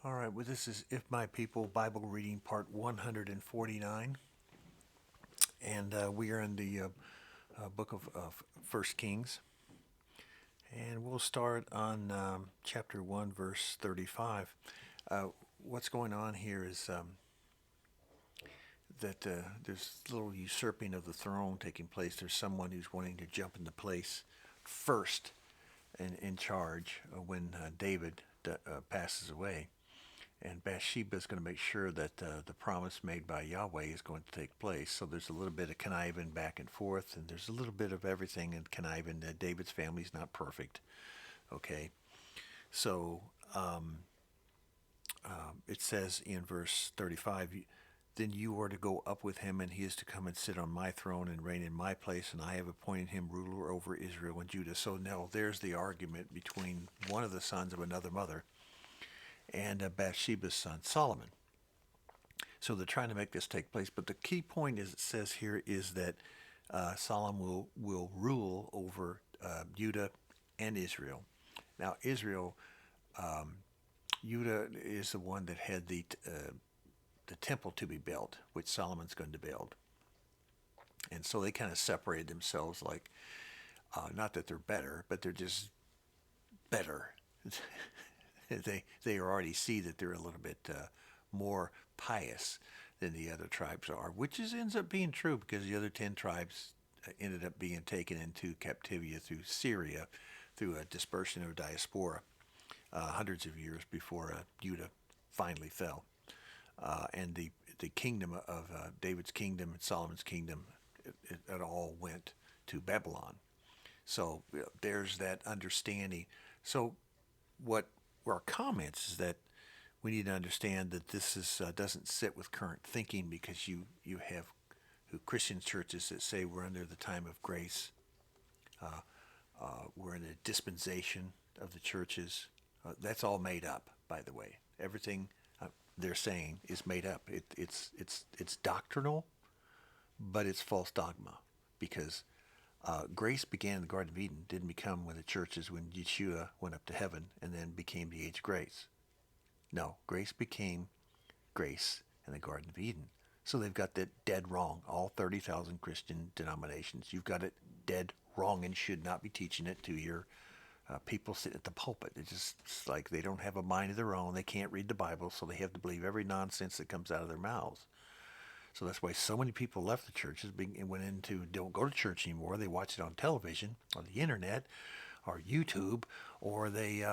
All right, well, this is If My People Bible Reading Part 149, and we are in the book of 1 Kings, and we'll start on chapter 1, verse 35. Uh, what's going on here is that there's a little usurping of the throne taking place. There's someone who's wanting to jump into place first in charge when David passes away. And Bathsheba is going to make sure that the promise made by Yahweh is going to take place. So there's a little bit of conniving back and forth, and there's a little bit of everything in conniving. David's family's not perfect, okay? So it says in verse 35, then you are to go up with him, and he is to come and sit on my throne and reign in my place, and I have appointed him ruler over Israel and Judah. So now there's the argument between one of the sons of another mother and Bathsheba's son Solomon. So they're trying to make this take place. But the key point, as it says here, is that Solomon will rule over Judah and Israel. Now, Israel, Judah is the one that had the temple to be built, which Solomon's going to build. And so they kind of separated themselves, like, not that they're better, but they're just better. They already see that they're a little bit more pious than the other tribes are, which ends up being true because the other 10 tribes ended up being taken into captivity through Syria through a dispersion or diaspora hundreds of years before Judah finally fell. And the kingdom of David's kingdom and Solomon's kingdom, it all went to Babylon. So there's that understanding. So what our comments is that we need to understand that this doesn't sit with current thinking because you have Christian churches that say we're under the time of grace, we're in a dispensation of the churches. That's all made up, by the way. Everything they're saying is made up. It's doctrinal, but it's false dogma because grace began in the Garden of Eden, didn't become when the churches, when Yeshua went up to heaven and then became the age of grace. No, grace became grace in the Garden of Eden. So they've got that dead wrong. All 30,000 Christian denominations. You've got it dead wrong and should not be teaching it to your people sitting at the pulpit. It's like they don't have a mind of their own. They can't read the Bible, so they have to believe every nonsense that comes out of their mouths. So that's why so many people left the churches and went into don't go to church anymore. They watch it on television, on the internet, or YouTube, or they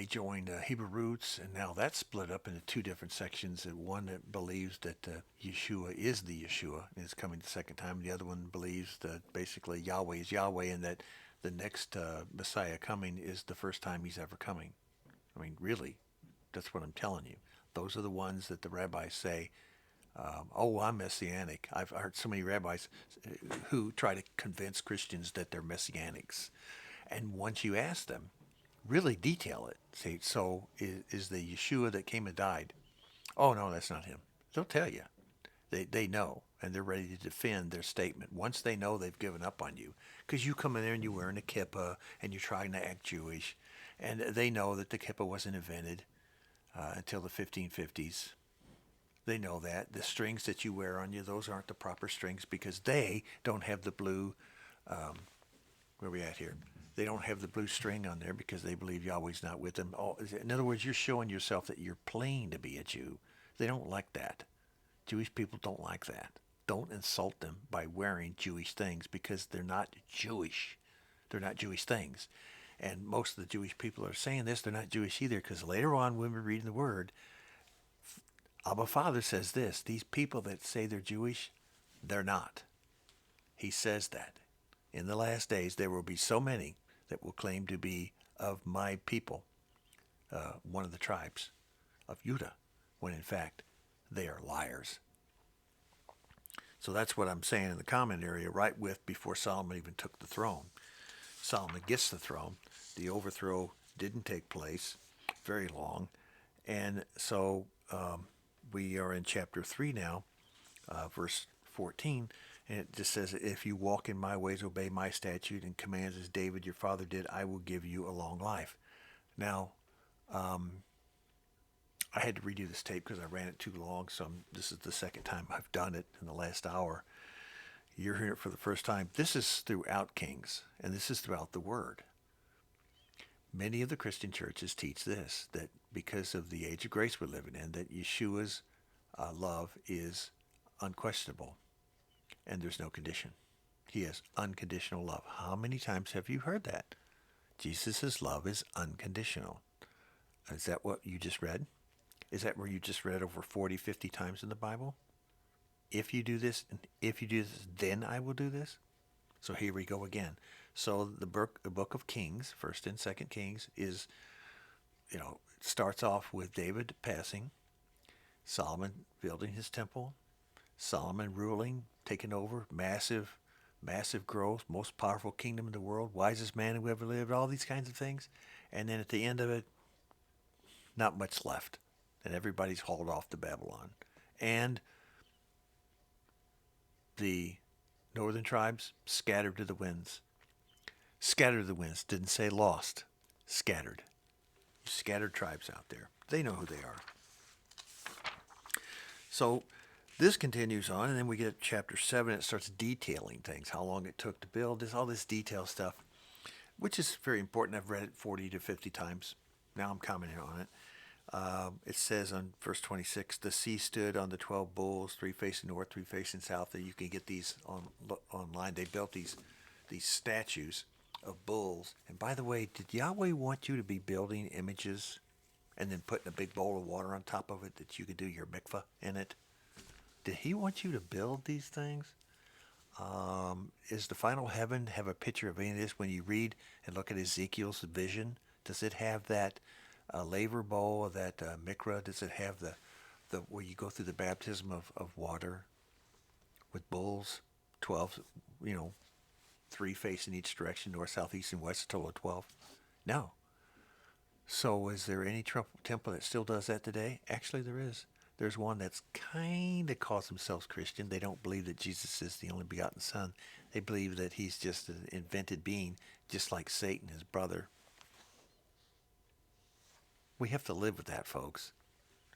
joined Hebrew Roots, and now that's split up into two different sections. One that believes that Yeshua is the Yeshua and is coming the second time. The other one believes that basically Yahweh is Yahweh and that the next Messiah coming is the first time he's ever coming. I mean, really, that's what I'm telling you. Those are the ones that the rabbis say, oh, I'm messianic. I've heard so many rabbis who try to convince Christians that they're messianics. And once you ask them, really detail it. Say, so is the Yeshua that came and died? Oh, no, that's not him. They'll tell you. They know, and they're ready to defend their statement. Once they know they've given up on you, because you come in there and you're wearing a kippah and you're trying to act Jewish, and they know that the kippah wasn't invented until the 1550s. They know that. The strings that you wear on you, those aren't the proper strings because they don't have the blue, where are we at here? They don't have the blue string on there because they believe Yahweh's not with them. Oh, in other words, you're showing yourself that you're playing to be a Jew. They don't like that. Jewish people don't like that. Don't insult them by wearing Jewish things because they're not Jewish. They're not Jewish things. And most of the Jewish people are saying this. They're not Jewish either because later on when we're reading the Word, Abba Father says this. These people that say they're Jewish, they're not. He says that. In the last days, there will be so many that will claim to be of my people, one of the tribes of Judah, when in fact they are liars. So that's what I'm saying in the comment area, right with before Solomon even took the throne. Solomon gets the throne. The overthrow didn't take place very long. And so we are in chapter 3 now, verse 14. And it just says, if you walk in my ways, obey my statute and commands as David your father did, I will give you a long life. Now, I had to redo this tape because I ran it too long, so this is the second time I've done it in the last hour. You're hearing it for the first time. This is throughout Kings, and this is throughout the Word. Many of the Christian churches teach this, that because of the age of grace we're living in, that Yeshua's love is unquestionable, and there's no condition. He has unconditional love. How many times have you heard that? Jesus' love is unconditional. Is that what you just read? Is that where you just read over 40, 50 times in the Bible? If you do this, and if you do this, then I will do this. So here we go again. So the book of Kings, 1st and 2nd Kings, is, it starts off with David passing, Solomon building his temple, Solomon ruling, taking over, massive growth, most powerful kingdom in the world, wisest man who ever lived, all these kinds of things. And then at the end of it, not much left. And everybody's hauled off to Babylon. And the northern tribes scattered to the winds. Scattered to the winds. Didn't say lost. Scattered. Scattered tribes out there. They know who they are. So this continues on, and then we get to chapter 7. It starts detailing things, how long it took to build this, all this detail stuff, which is very important. I've read it 40 to 50 times. Now I'm commenting on it. It says on verse 26, the sea stood on the 12 bulls, 3 facing north, 3 facing south. You can get these online. They built these statues of bulls. And by the way, did Yahweh want you to be building images and then putting a big bowl of water on top of it that you could do your mikvah in it? Did he want you to build these things? Is the final heaven have a picture of any of this? When you read and look at Ezekiel's vision, does it have that laver bowl, that mikvah? Does it have the where you go through the baptism of water with bulls, 12, 3 facing each direction, north, south, east, and west, a total of 12? No. So is there any temple that still does that today? Actually, there is. There's one that's kind of calls themselves Christian. They don't believe that Jesus is the only begotten Son. They believe that he's just an invented being, just like Satan, his brother. We have to live with that, folks.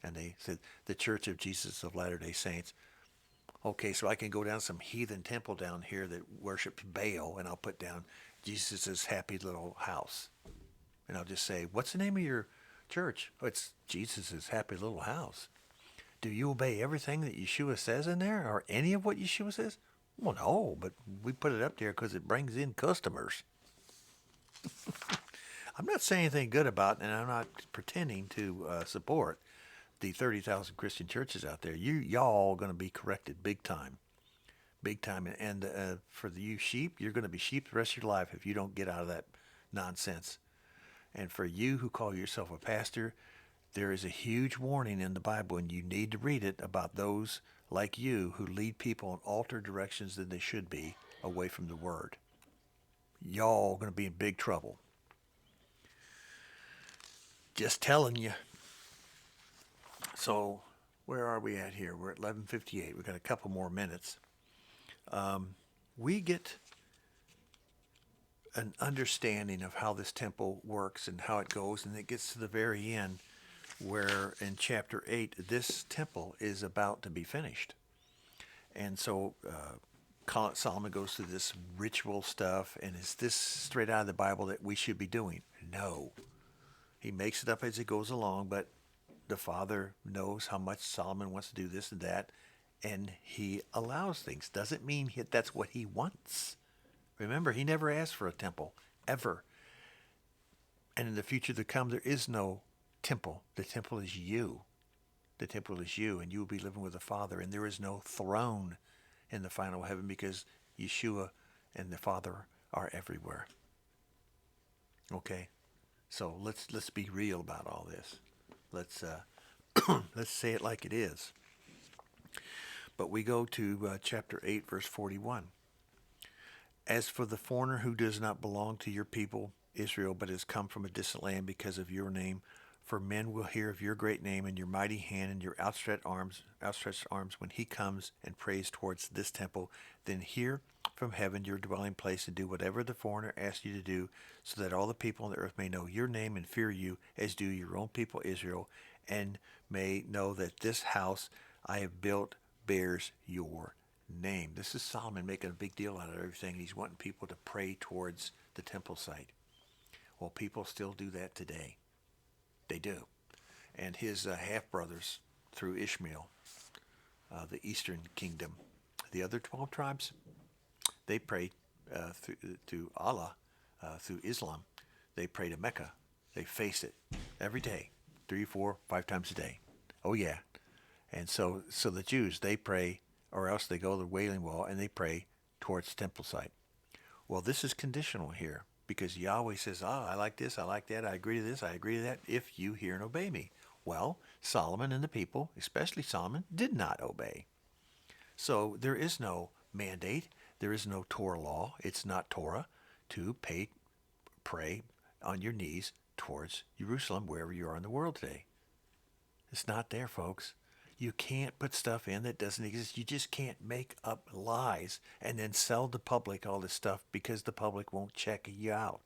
And they said, the Church of Jesus of Latter-day Saints. Okay, so I can go down some heathen temple down here that worships Baal, and I'll put down Jesus' happy little house. And I'll just say, what's the name of your church? Oh, it's Jesus' happy little house. Do you obey everything that Yeshua says in there, or any of what Yeshua says? Well, no, but we put it up there because it brings in customers. I'm not saying anything good about, and I'm not pretending to support the 30,000 Christian churches out there. Y'all going to be corrected big time. Big time. And for you sheep, you're going to be sheep the rest of your life if you don't get out of that nonsense. And for you who call yourself a pastor, there is a huge warning in the Bible, and you need to read it, about those like you who lead people in altered directions than they should be away from the Word. Y'all going to be in big trouble. Just telling you. So where are we at here? We're at 11:58. We've got a couple more minutes. We get an understanding of how this temple works and how it goes, and it gets to the very end where in chapter 8 this temple is about to be finished. And so Solomon goes through this ritual stuff, and is this straight out of the Bible that we should be doing? No. He makes it up as he goes along, but the Father knows how much Solomon wants to do this and that, and he allows things. Doesn't mean that's what he wants. Remember, he never asked for a temple, ever. And in the future to come, there is no temple. The temple is you. The temple is you, and you will be living with the Father, and there is no throne in the final heaven because Yeshua and the Father are everywhere. Okay? So let's be real about all this. Let's say it like it is. But we go to chapter 8, verse 41. As for the foreigner who does not belong to your people, Israel, but has come from a distant land because of your name, For men will hear of your great name and your mighty hand and your outstretched arms when he comes and prays towards this temple. Then hear from heaven your dwelling place and do whatever the foreigner asks you to do, so that all the people on the earth may know your name and fear you, as do your own people Israel, and may know that this house I have built bears your name. This is Solomon making a big deal out of everything. He's wanting people to pray towards the temple site. Well, people still do that today. They do. And his half-brothers through Ishmael, the eastern kingdom, the other 12 tribes, they pray to Allah through Islam. They pray to Mecca. They face it every day, 3, 4, 5 times a day. Oh, yeah. And so the Jews, they pray, or else they go to the Wailing Wall and they pray towards the temple site. Well, this is conditional here, because Yahweh says, I like this, I like that, I agree to this, I agree to that, if you hear and obey me. Well, Solomon and the people, especially Solomon, did not obey. So there is no mandate, there is no Torah law, it's not Torah to pray on your knees towards Jerusalem, wherever you are in the world today. It's not there, folks. You can't put stuff in that doesn't exist. You just can't make up lies and then sell the public all this stuff because the public won't check you out.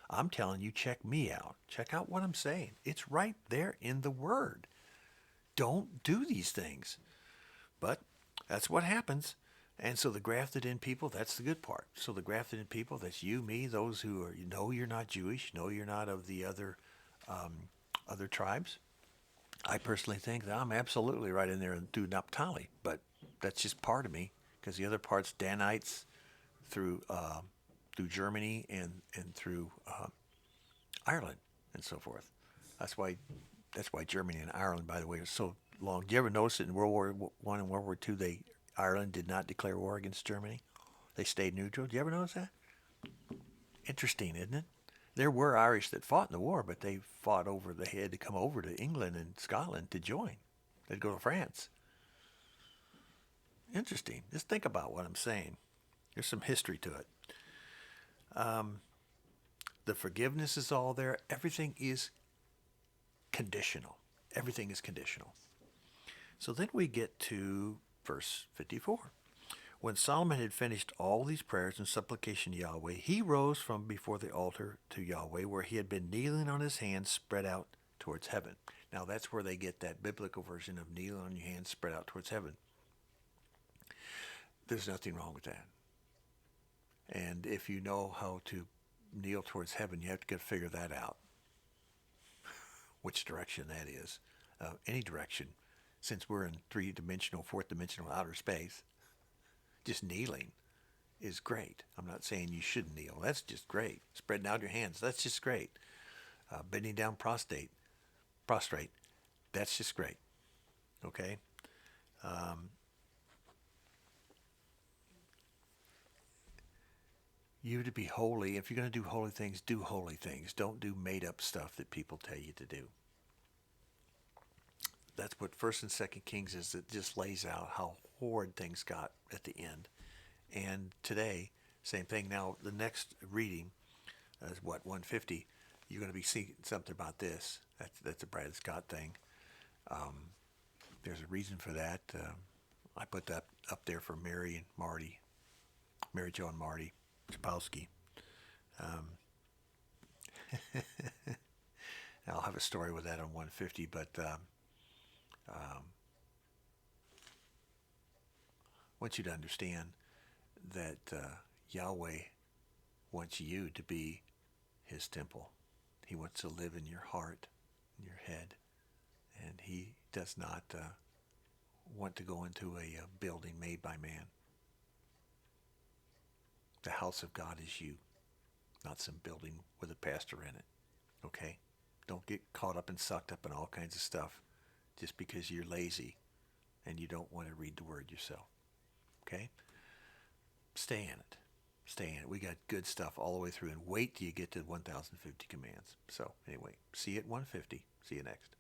I'm telling you, check me out. Check out what I'm saying. It's right there in the Word. Don't do these things. But that's what happens. And so the grafted in people, that's the good part. So the grafted in people, that's you, me, those who are, you're not Jewish, you're not of the other tribes. I personally think that I'm absolutely right in there and do Naphtali, but that's just part of me, because the other part's Danites through Germany and through Ireland and so forth. That's why Germany and Ireland, by the way, are so long. Do you ever notice that in World War One and World War Two, Ireland did not declare war against Germany? They stayed neutral. Do you ever notice that? Interesting, isn't it? There were Irish that fought in the war, but they fought over. They had to come over to England and Scotland to join. They'd go to France. Interesting. Just think about what I'm saying. There's some history to it. The forgiveness is all there. Everything is conditional. Everything is conditional. So then we get to verse 54. When Solomon had finished all these prayers and supplication to Yahweh, he rose from before the altar to Yahweh, where he had been kneeling on his hands spread out towards heaven. Now that's where they get that biblical version of kneeling on your hands spread out towards heaven. There's nothing wrong with that. And if you know how to kneel towards heaven, you have to figure that out. Which direction that is. Any direction. Since we're in 3-dimensional, 4th-dimensional outer space, just kneeling is great. I'm not saying you shouldn't kneel. That's just great. Spreading out your hands, that's just great. Bending down prostrate, that's just great. Okay? You to be holy, if you're going to do holy things, do holy things. Don't do made-up stuff that people tell you to do. That's what 1st and 2nd Kings is. It just lays out how horrid things got at the end. And today, same thing. Now, the next reading is 150. You're going to be seeing something about this. That's a Brad Scott thing. There's a reason for that. I put that up there for Mary Jo and Marty Chapowski. I'll have a story with that on 150, but I want you to understand that Yahweh wants you to be his temple. He wants to live in your heart, in your head, and he does not want to go into a building made by man. The house of God is you, not some building with a pastor in it. Okay? Don't get caught up and sucked up in all kinds of stuff just because you're lazy and you don't want to read the word yourself. Okay? Stay in it. Stay in it. We got good stuff all the way through, and wait till you get to 1050 commands. So anyway, see you at 150. See you next.